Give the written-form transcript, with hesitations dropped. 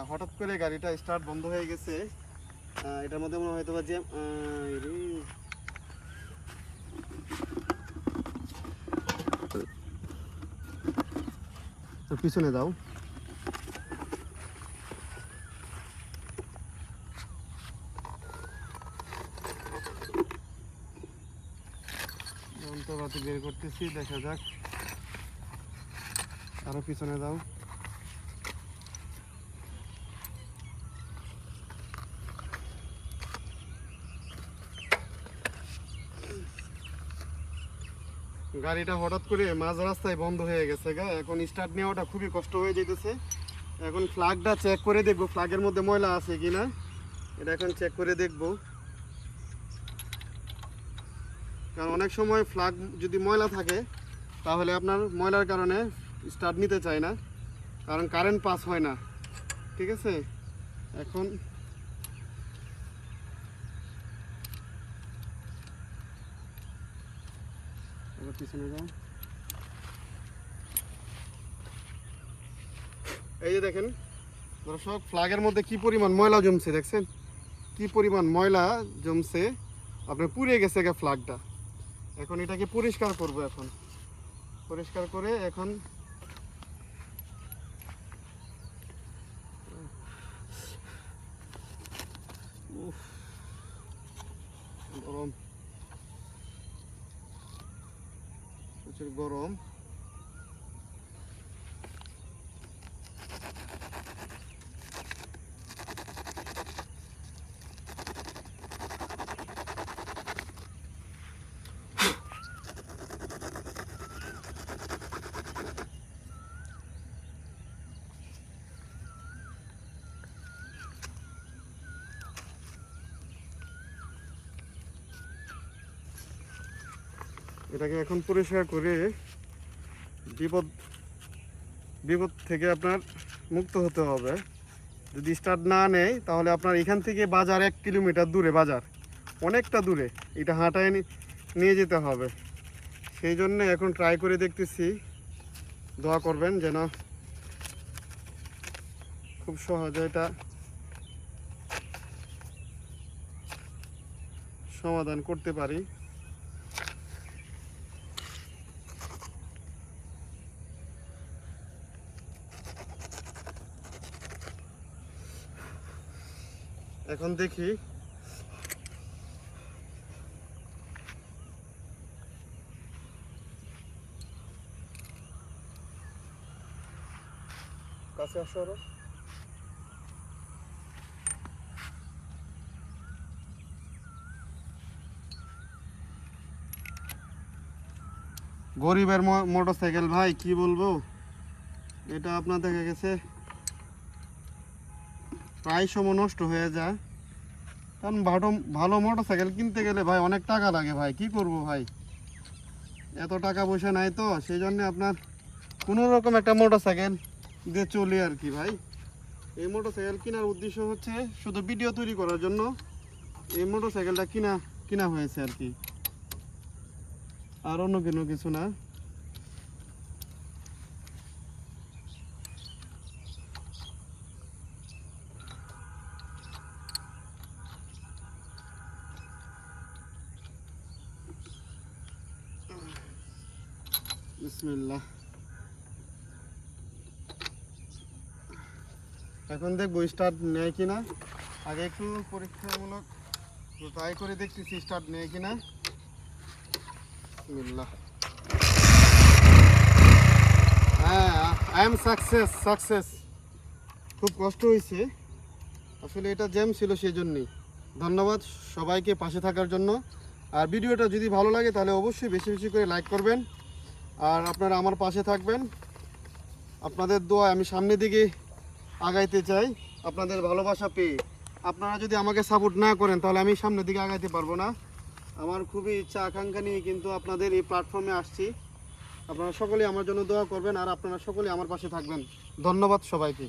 হঠাৎ করে গাড়িটা স্টার্ট বন্ধ হয়ে গেছে। এটার মধ্যে মনে হয়তো যে পিছনে দাও। যন্ত্রপাতি বের করতেছি, দেখা যাক। আরো পিছনে দাও। গাড়িটা হঠাৎ করে মাঝ রাস্তায় বন্ধ হয়ে গেছে গা, এখন স্টার্ট নেওয়াটা খুবই কষ্ট হয়ে যেতেছে। এখন ফ্ল্যাগটা চেক করে দেখবো ফ্ল্যাগের মধ্যে ময়লা আছে কিনা, এটা এখন চেক করে দেখবো। কারণ অনেক সময় ফ্ল্যাগ যদি ময়লা থাকে তাহলে আপনার ময়লার কারণে স্টার্ট নিতে চায় না, কারণ কারেন্ট পাস হয় না। ঠিক আছে, এখন পিছনে যাও। এই যে দেখেন দর্শক, ফ্ল্যাগের মধ্যে কি পরিমাণ ময়লা জমছে, দেখছেন কি পরিমাণ ময়লা জমছে, আপনার পুড়ে গেছে গা ফ্ল্যাগটা। এখন এটাকে পরিষ্কার করব, এখন পরিষ্কার করে এখন গরম, প্রচুর গরম। এটাকে এখন পরিষ্কার করে বিপদ থেকে আপনার মুক্ত হতে হবে। যদি স্টার্ট না নেয় তাহলে আপনার এখান থেকে বাজার 1 কিলোমিটার দূরে, বাজার অনেকটা দূরে, এটা হাঁটায় নিয়ে যেতে হবে। সেই জন্য এখন ট্রাই করে দেখতেছি, দোয়া করবেন যেন খুব সহজে এটা সমাধান করতে পারি। এখন দেখি কাছে আসো আরো। গরিবের মোটরসাইকেল ভাই, কি বলবো, এটা আপনার দেখা গেছে প্রায় সময় নষ্ট হয়ে যায়। কারণ ভালো মোটরসাইকেল কিনতে গেলে ভাই অনেক টাকা লাগে ভাই, কি করব ভাই, এত টাকা পয়সা নাই তো। সেই জন্য আপনার কোনো রকম একটা মোটরসাইকেল দিয়ে চলি আর কি ভাই। এই মোটরসাইকেল কেনার উদ্দেশ্য হচ্ছে শুধু ভিডিও তৈরি করার জন্য এই মোটরসাইকেলটা কিনা হয়েছে আর কি, আর অন্য কোনো কিছু না। বিসমিল্লাহ। এখন দেখবো স্টার্ট নেয় কিনা, আগে একটু পরীক্ষামূলক ট্রাই করে দেখতেছি স্টার্ট নেয় কিনা। বিসমিল্লাহ। হ্যাঁ, আই এম সাকসেস। খুব কষ্ট হয়েছে আসলে, এটা জ্যাম ছিল সেই জন্যই। ধন্যবাদ সবাইকে পাশে থাকার জন্য। আর ভিডিওটা যদি ভালো লাগে তাহলে অবশ্যই বেশি বেশি করে লাইক করবেন, আর আপনারা আমার পাশে থাকবেন। আপনাদের দোয়ায় আমি সামনের দিকে আগাইতে চাই, আপনাদের ভালোবাসা পেয়ে। আপনারা যদি আমাকে সাপোর্ট না করেন তাহলে আমি সামনের দিকে আগাইতে পারবো না। আমার খুবই ইচ্ছা আকাঙ্ক্ষা নিয়ে কিন্তু আপনাদের এই প্ল্যাটফর্মে আসছি। আপনারা সকলেই আমার জন্য দোয়া করবেন, আর আপনারা সকলেই আমার পাশে থাকবেন। ধন্যবাদ সবাইকে।